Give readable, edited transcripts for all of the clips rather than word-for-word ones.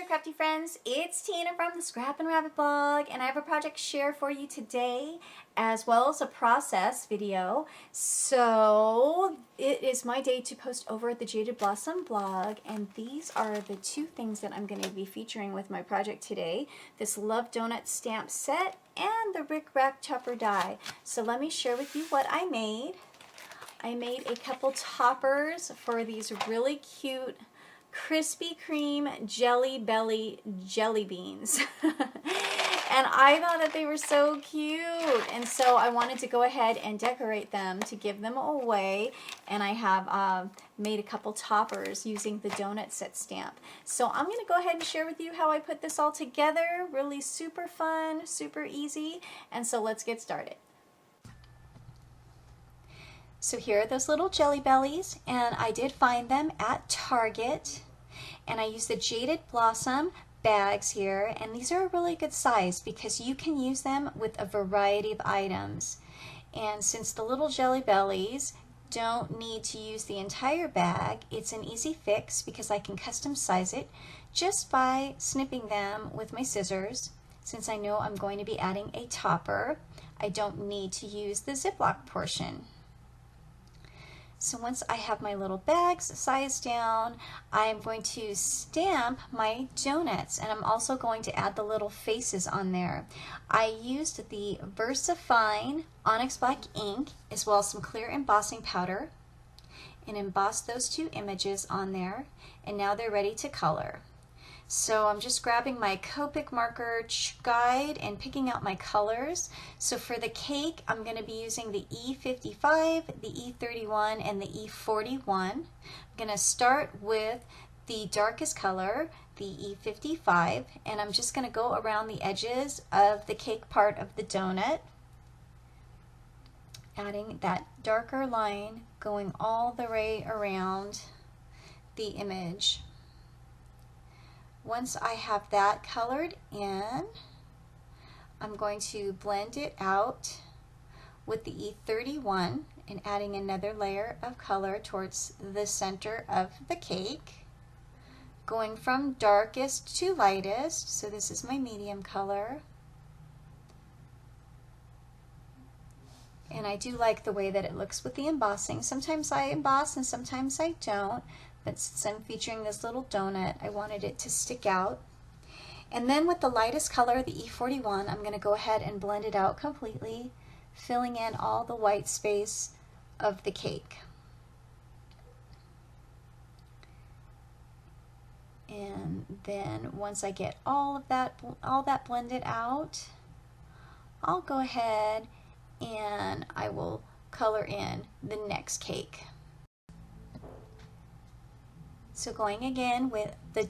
crafty friends, it's Tina from the Scrappin Rabbit blog, and I have a project share for you today as well as a process video. So it is my day to post over at the Jaded Blossom blog, and these are the two things that I'm going to be featuring with my project today: this Love Donut stamp set and the Rick Rack Topper die. So let me share with you what I made. I made a couple toppers for these really cute Krispy Kreme Jelly Belly jelly beans. And I thought that they were so cute, and so I wanted to go ahead and decorate them to give them away, and I have made a couple toppers using the donut set stamp. So I'm going to go ahead and share with you how I put this all together. Really super fun, super easy, and so let's get started. So here are those little jelly bellies, and I did find them at Target, and I used the Jaded Blossom bags here, and these are a really good size because you can use them with a variety of items. And since the little jelly bellies don't need to use the entire bag, it's an easy fix because I can custom size it just by snipping them with my scissors. Since I know I'm going to be adding a topper, I don't need to use the Ziploc portion. So once I have my little bags sized down, I'm going to stamp my donuts, and I'm also going to add the little faces on there. I used the VersaFine Onyx Black ink as well as some clear embossing powder and embossed those two images on there, and now they're ready to color. So I'm just grabbing my Copic marker guide and picking out my colors. So for the cake, I'm going to be using the E55, the E31, and the E41. I'm going to start with the darkest color, the E55, and I'm just going to go around the edges of the cake part of the donut, adding that darker line going all the way around the image. Once I have that colored in, I'm going to blend it out with the E31 and adding another layer of color towards the center of the cake, going from darkest to lightest. So this is my medium color. And I do like the way that it looks with the embossing. Sometimes I emboss and sometimes I don't. But since I'm featuring this little donut, I wanted it to stick out. And then with the lightest color, the E41, I'm going to go ahead and blend it out completely, filling in all the white space of the cake. And then once I get all that blended out, I'll go ahead and I will color in the next cake. So going again with the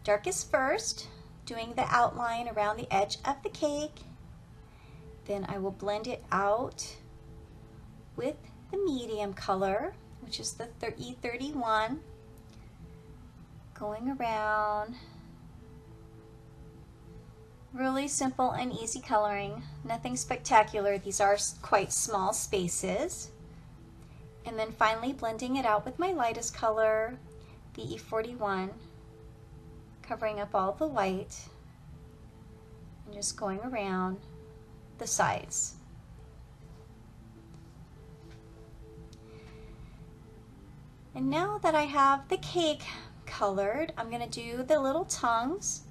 darkest first, doing the outline around the edge of the cake. Then I will blend it out with the medium color, which is the E31, going around. Really simple and easy coloring, nothing spectacular. These are quite small spaces. And then finally blending it out with my lightest color, the E41, covering up all the white and just going around the sides. And now that I have the cake colored, I'm going to do the little tongues.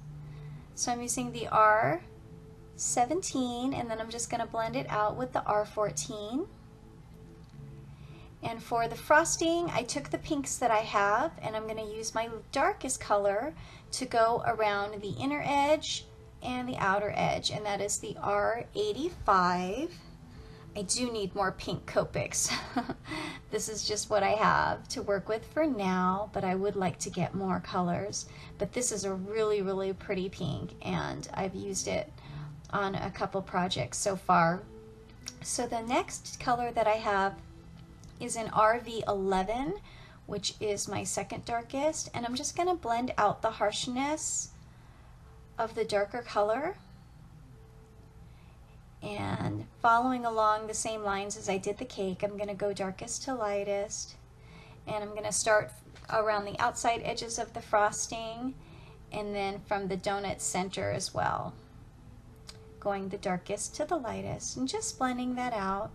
So I'm using the R17, and then I'm just going to blend it out with the R14. And for the frosting, I took the pinks that I have, and I'm going to use my darkest color to go around the inner edge and the outer edge, and that is the R85. I do need more pink Copics. This is just what I have to work with for now, but I would like to get more colors. But this is a really, really pretty pink, and I've used it on a couple projects so far. So the next color that I have is an RV11, which is my second darkest, and I'm just going to blend out the harshness of the darker color, and following along the same lines as I did the cake, I'm going to go darkest to lightest, and I'm going to start around the outside edges of the frosting and then from the donut center as well, going the darkest to the lightest and just blending that out.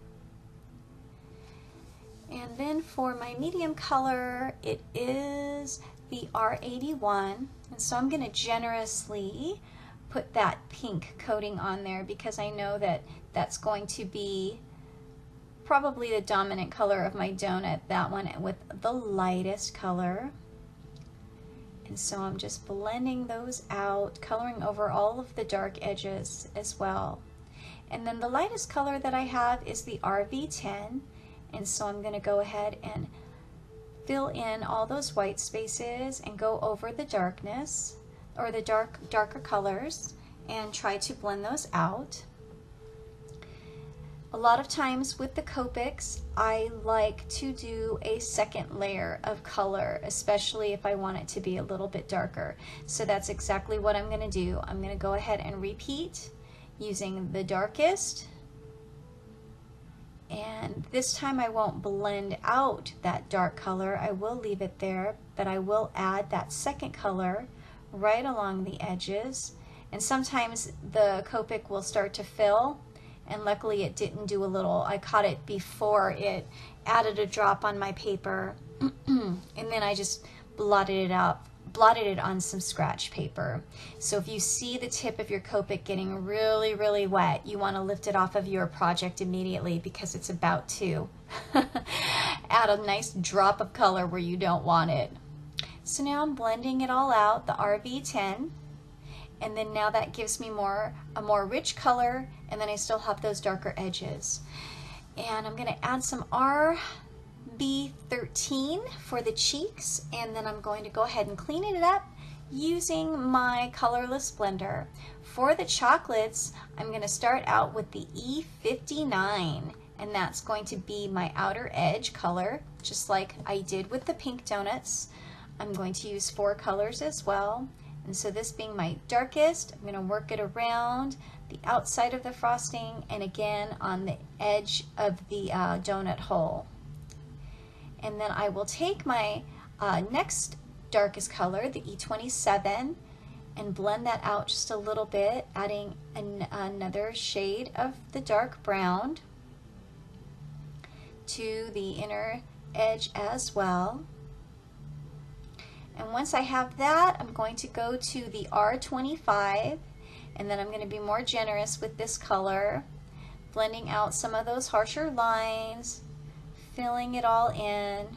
And then for my medium color, it is the R81, and so I'm going to generously put that pink coating on there because I know that that's going to be probably the dominant color of my donut, that one with the lightest color. And so I'm just blending those out, coloring over all of the dark edges as well. And then the lightest color that I have is the RV10, and so I'm going to go ahead and fill in all those white spaces and go over the darkness or the darker colors and try to blend those out. A lot of times with the Copics, I like to do a second layer of color, especially if I want it to be a little bit darker. So that's exactly what I'm going to do. I'm going to go ahead and repeat using the darkest, and this time I won't blend out that dark color. I will leave it there, but I will add that second color right along the edges. And sometimes the Copic will start to fill, and luckily it didn't do a little, I caught it before it added a drop on my paper and then I just blotted it on some scratch paper. So if you see the tip of your Copic getting really, really wet, you want to lift it off of your project immediately because it's about to add a nice drop of color where you don't want it. So now I'm blending it all out, the RV10, and then now that gives me a more rich color, and then I still have those darker edges. And I'm going to add some RB13 for the cheeks, and then I'm going to go ahead and clean it up using my colorless blender. For the chocolates, I'm going to start out with the E59, and that's going to be my outer edge color, just like I did with the pink donuts. I'm going to use 4 colors as well. And so this being my darkest, I'm going to work it around the outside of the frosting and again on the edge of the donut hole. And then I will take my next darkest color, the E27, and blend that out just a little bit, adding another shade of the dark brown to the inner edge as well. And once I have that, I'm going to go to the R25, and then I'm going to be more generous with this color, blending out some of those harsher lines, filling it all in.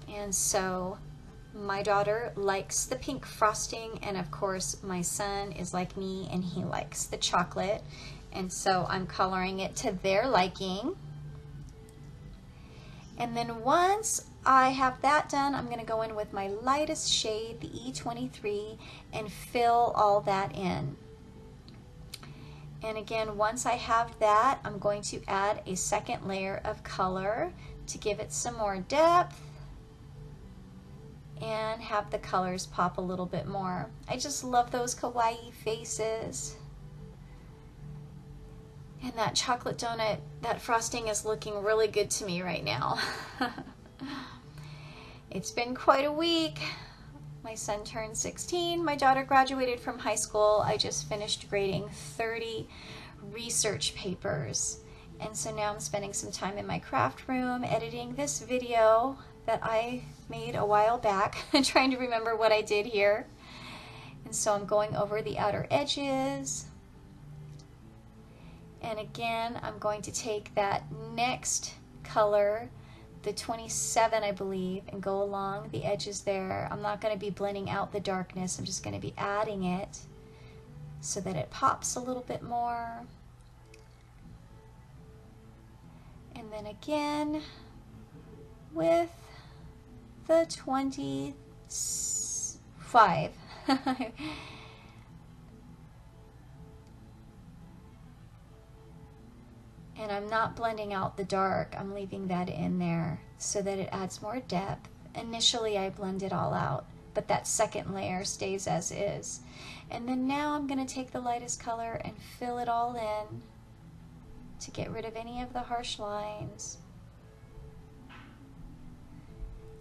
And so my daughter likes the pink frosting, and of course my son is like me and he likes the chocolate, and so I'm coloring it to their liking. And then once I have that done, I'm going to go in with my lightest shade, the E23, and fill all that in. And again, once I have that, I'm going to add a second layer of color to give it some more depth and have the colors pop a little bit more. I just love those kawaii faces. And that chocolate donut, that frosting is looking really good to me right now. It's been quite a week. My son turned 16. My daughter graduated from high school. I just finished grading 30 research papers. And so now I'm spending some time in my craft room editing this video that I made a while back, trying to remember what I did here. And so I'm going over the outer edges. And again, I'm going to take that next color, the 27 I believe, and go along the edges there. I'm not going to be blending out the darkness, I'm just going to be adding it so that it pops a little bit more. And then again with the 25. And I'm not blending out the dark, I'm leaving that in there so that it adds more depth. Initially I blend it all out, but that second layer stays as is. And then now I'm going to take the lightest color and fill it all in to get rid of any of the harsh lines.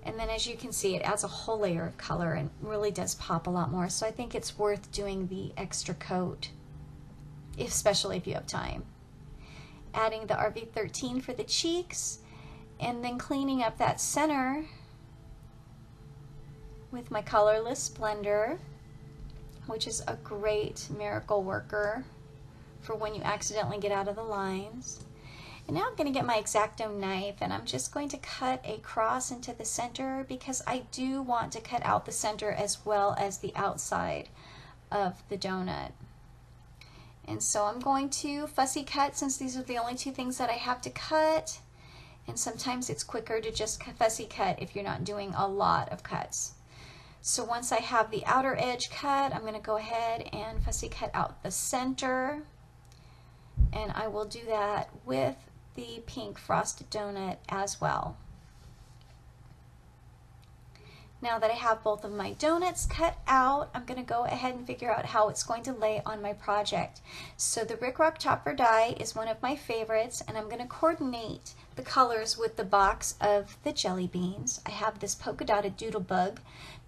And then as you can see, it adds a whole layer of color and really does pop a lot more. So I think it's worth doing the extra coat, especially if you have time. Adding the RV13 for the cheeks, and then cleaning up that center with my colorless blender, which is a great miracle worker for when you accidentally get out of the lines. And now I'm going to get my X-Acto knife, and I'm just going to cut a cross into the center because I do want to cut out the center as well as the outside of the donut. And so I'm going to fussy cut since these are the only two things that I have to cut. And sometimes it's quicker to just fussy cut if you're not doing a lot of cuts. So once I have the outer edge cut, I'm going to go ahead and fussy cut out the center. And I will do that with the pink frosted donut as well. Now that I have both of my donuts cut out, I'm going to go ahead and figure out how it's going to lay on my project. So the Rick Rock Topper die is one of my favorites, and I'm going to coordinate the colors with the box of the jelly beans. I have this polka dotted doodlebug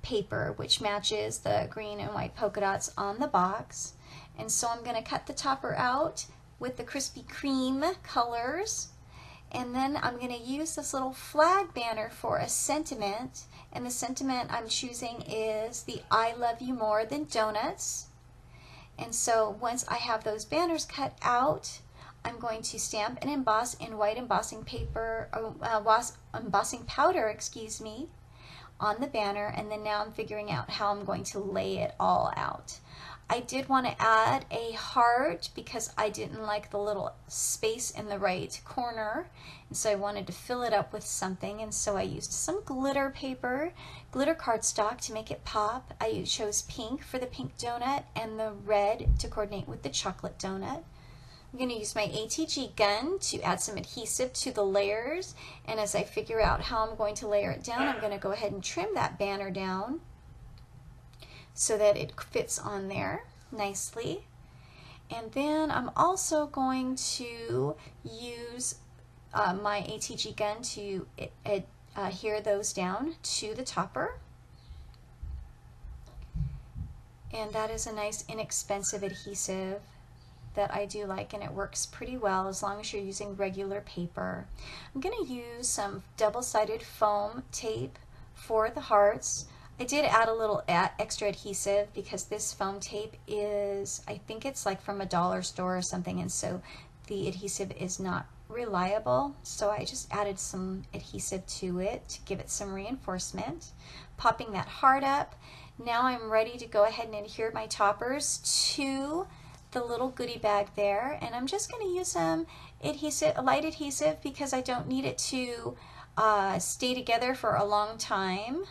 paper which matches the green and white polka dots on the box. And so I'm going to cut the topper out with the Krispy Kreme colors, and then I'm going to use this little flag banner for a sentiment, and the sentiment I'm choosing is the I love you more than donuts. And so once I have those banners cut out, I'm going to stamp and emboss in white embossing paper, embossing powder, excuse me, on the banner, and then now I'm figuring out how I'm going to lay it all out. I did want to add a heart because I didn't like the little space in the right corner, and so I wanted to fill it up with something, and so I used some glitter paper, glitter cardstock to make it pop. I chose pink for the pink donut and the red to coordinate with the chocolate donut. I'm going to use my ATG gun to add some adhesive to the layers, and as I figure out how I'm going to layer it down, I'm going to go ahead and trim that banner down so that it fits on there nicely. And then I'm also going to use my ATG gun to adhere those down to the topper. And that is a nice inexpensive adhesive that I do like, and it works pretty well as long as you're using regular paper. I'm going to use some double-sided foam tape for the hearts. I did add a little extra adhesive because this foam tape is, I think it's like from a dollar store or something, and so the adhesive is not reliable, so I just added some adhesive to it to give it some reinforcement. Popping that heart up. Now I'm ready to go ahead and adhere my toppers to the little goodie bag there, and I'm just going to use some adhesive, light adhesive, because I don't need it to stay together for a long time.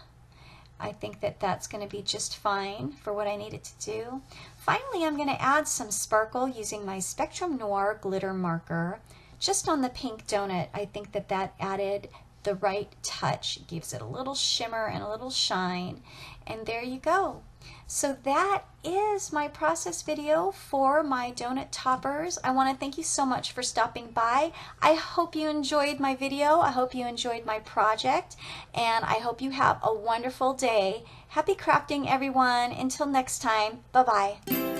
I think that that's going to be just fine for what I need it to do. Finally, I'm going to add some sparkle using my Spectrum Noir glitter marker just on the pink donut. I think that that added the right touch. It gives it a little shimmer and a little shine, and there you go. So that is my process video for my donut toppers. I want to thank you so much for stopping by. I hope you enjoyed my video. I hope you enjoyed my project, and I hope you have a wonderful day. Happy crafting, everyone. Until next time, bye-bye.